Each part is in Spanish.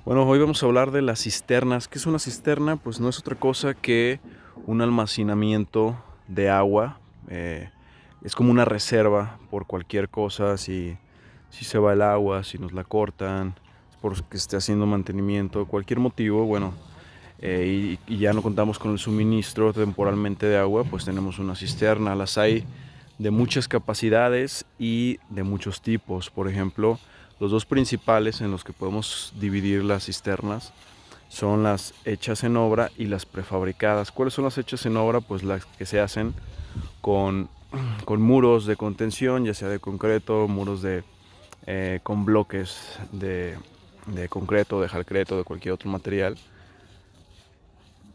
Bueno, hoy vamos a hablar de las cisternas. ¿Qué es una cisterna? Pues no es otra cosa que un almacenamiento de agua. Es como una reserva por cualquier cosa. Si se va el agua, si nos la cortan, porque esté haciendo mantenimiento, cualquier motivo, bueno, y ya no contamos con el suministro temporalmente de agua, pues tenemos una cisterna. Las hay de muchas capacidades y de muchos tipos. Por ejemplo, los dos principales en los que podemos dividir las cisternas son las hechas en obra y las prefabricadas. ¿Cuáles son las hechas en obra? Pues las que se hacen con, con muros de contención, ya sea de concreto, con bloques de concreto, de jalcreto, de cualquier otro material.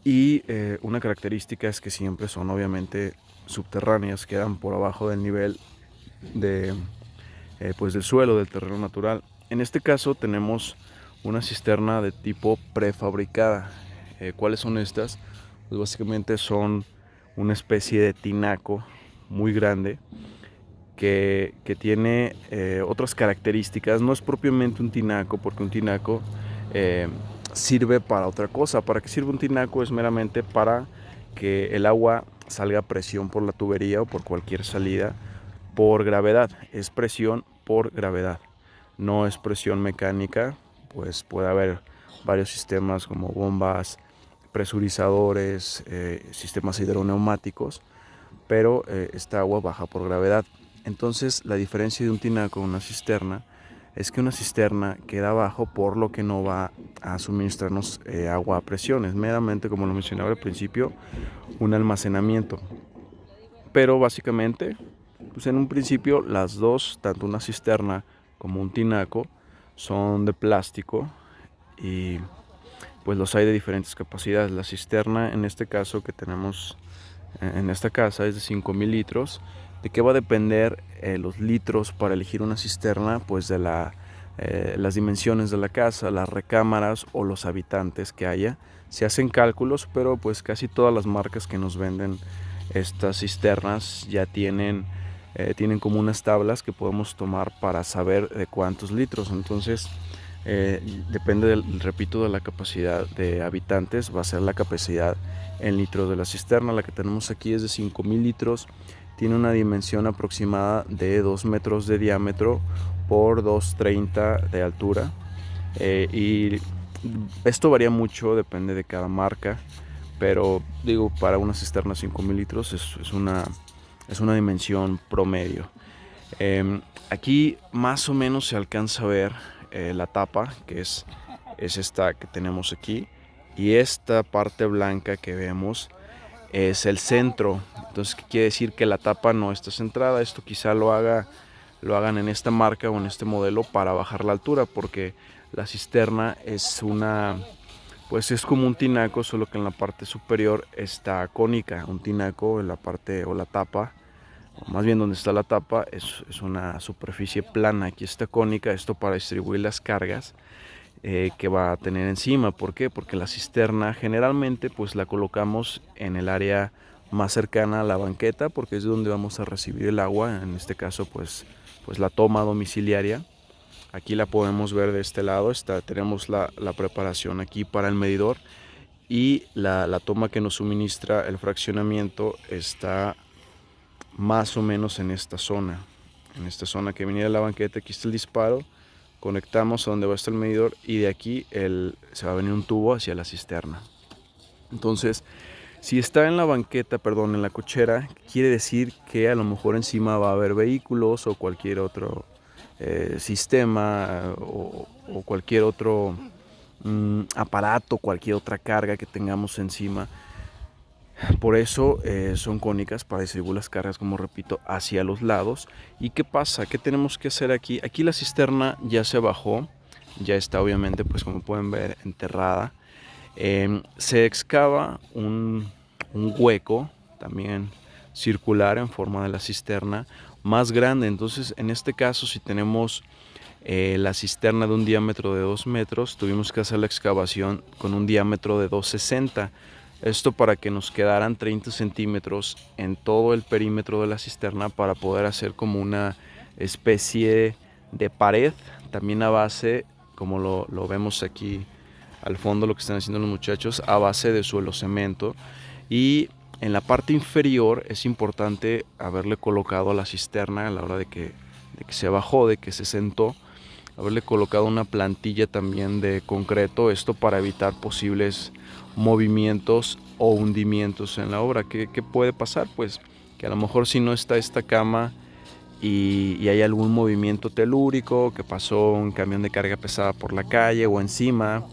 Y una característica es que siempre son obviamente subterráneas, quedan por abajo del nivel de, pues del suelo, del terreno natural. En este caso tenemos una cisterna de tipo prefabricada. ¿Cuáles son estas? Pues básicamente son una especie de tinaco muy grande que tiene otras características. No es propiamente un tinaco, porque un tinaco eh, sirve para otra cosa. ¿Para qué sirve un tinaco? Es meramente para que el agua salga a presión por la tubería o por cualquier salida por gravedad. Es presión por gravedad, no es presión mecánica. Pues puede haber varios sistemas como bombas, presurizadores, sistemas hidroneumáticos, pero esta agua baja por gravedad. Entonces la diferencia de un tinaco a una cisterna es que una cisterna queda abajo, por lo que no va a suministrarnos agua a presión. Es meramente, como lo mencionaba al principio, un almacenamiento. Pero básicamente, pues en un principio las dos, tanto una cisterna como un tinaco, son de plástico y pues los hay de diferentes capacidades. La cisterna, en este caso que tenemos en esta casa, es de 5000 litros. ¿De qué va a depender los litros para elegir una cisterna? Pues de las dimensiones de la casa, las recámaras o los habitantes que haya. Se hacen cálculos, pero pues casi todas las marcas que nos venden estas cisternas ya tienen como unas tablas que podemos tomar para saber de cuántos litros. Entonces depende repito, de la capacidad de habitantes, va a ser la capacidad en litros de la cisterna. La que tenemos aquí es de 5000 litros, tiene una dimensión aproximada de 2 metros de diámetro por 2,30 de altura. Y esto varía mucho, depende de cada marca, pero digo, para una cisterna 5000 litros es una dimensión promedio. Aquí más o menos se alcanza a ver la tapa, que es esta que tenemos aquí, y esta parte blanca que vemos es el centro. Entonces, ¿qué quiere decir? Que la tapa no está centrada. Esto quizá lo hagan en esta marca o en este modelo para bajar la altura, porque la cisterna pues es como un tinaco, solo que en la parte superior está cónica. Un tinaco en la parte o la tapa, o más bien donde está la tapa, es una superficie plana. Aquí está cónica, esto para distribuir las cargas que va a tener encima. ¿Por qué? Porque la cisterna generalmente pues la colocamos en el área más cercana a la banqueta, porque es donde vamos a recibir el agua. En este caso pues la toma domiciliaria. Aquí la podemos ver de este lado. Tenemos la preparación aquí para el medidor, y la toma que nos suministra el fraccionamiento está más o menos en esta zona. En esta zona que venía de la banqueta, aquí está el disparo. Conectamos a donde va a estar el medidor, y de aquí se va a venir un tubo hacia la cisterna. Entonces, si está en la banqueta, perdón, en la cochera, quiere decir que a lo mejor encima va a haber vehículos o cualquier otro sistema o cualquier otro aparato, cualquier otra carga que tengamos encima. Por eso son cónicas, para distribuir las cargas, como repito, hacia los lados. ¿Y qué pasa? ¿Qué tenemos que hacer aquí? Aquí la cisterna ya se bajó, ya está obviamente, pues como pueden ver, enterrada. Se excava un hueco, también circular, en forma de la cisterna, más grande. Entonces, en este caso, si tenemos la cisterna de un diámetro de 2 metros, tuvimos que hacer la excavación con un diámetro de 2,60. Esto para que nos quedaran 30 centímetros en todo el perímetro de la cisterna, para poder hacer como una especie de pared, también a base, como lo vemos aquí al fondo lo que están haciendo los muchachos a base de suelo cemento. Y en la parte inferior es importante haberle colocado a la cisterna a la hora de que se bajó, de que se sentó, haberle colocado una plantilla también de concreto, esto para evitar posibles movimientos o hundimientos en la obra. ¿Qué puede pasar? Pues que a lo mejor si no está esta cama y hay algún movimiento telúrico, que pasó un camión de carga pesada por la calle o encima,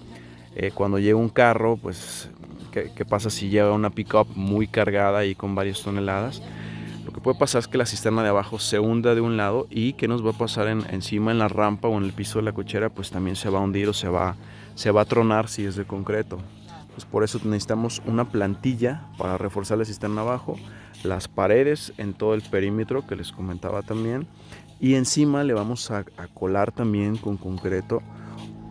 cuando llega un carro, pues ¿qué pasa si llega una pick-up muy cargada y con varias toneladas? Lo que puede pasar es que la cisterna de abajo se hunda de un lado, y ¿qué nos va a pasar encima en la rampa o en el piso de la cochera? Pues también se va a hundir o se va a tronar si es de concreto. Pues por eso necesitamos una plantilla para reforzar la cisterna abajo, las paredes en todo el perímetro que les comentaba también, y encima le vamos a colar también con concreto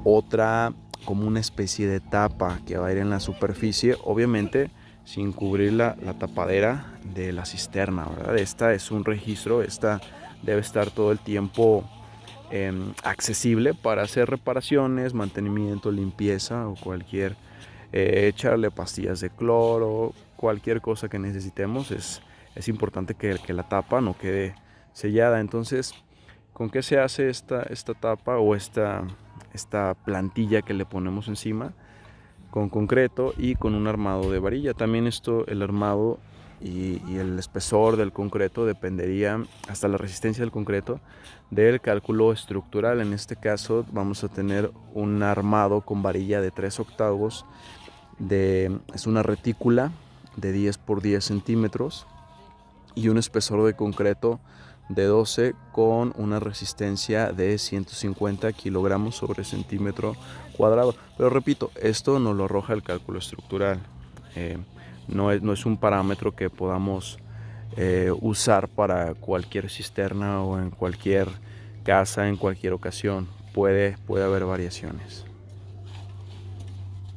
otra, como una especie de tapa que va a ir en la superficie, obviamente sin cubrir la tapadera de la cisterna, ¿verdad? Esta es un registro, esta debe estar todo el tiempo accesible para hacer reparaciones, mantenimiento, limpieza o cualquier, echarle pastillas de cloro, cualquier cosa que necesitemos. Es importante que la tapa no quede sellada. Entonces, ¿con qué se hace esta tapa o esta plantilla que le ponemos encima? Con concreto y con un armado de varilla. También el armado y el espesor del concreto dependería, hasta la resistencia del concreto, del cálculo estructural. En este caso vamos a tener un armado con varilla de 3/8, es una retícula de 10 por 10 centímetros, y un espesor de concreto de 12 con una resistencia de 150 kilogramos sobre centímetro cuadrado. Pero repito, esto nos lo arroja el cálculo estructural. No es un parámetro que podamos usar para cualquier cisterna o en cualquier casa, en cualquier ocasión. Puede haber variaciones.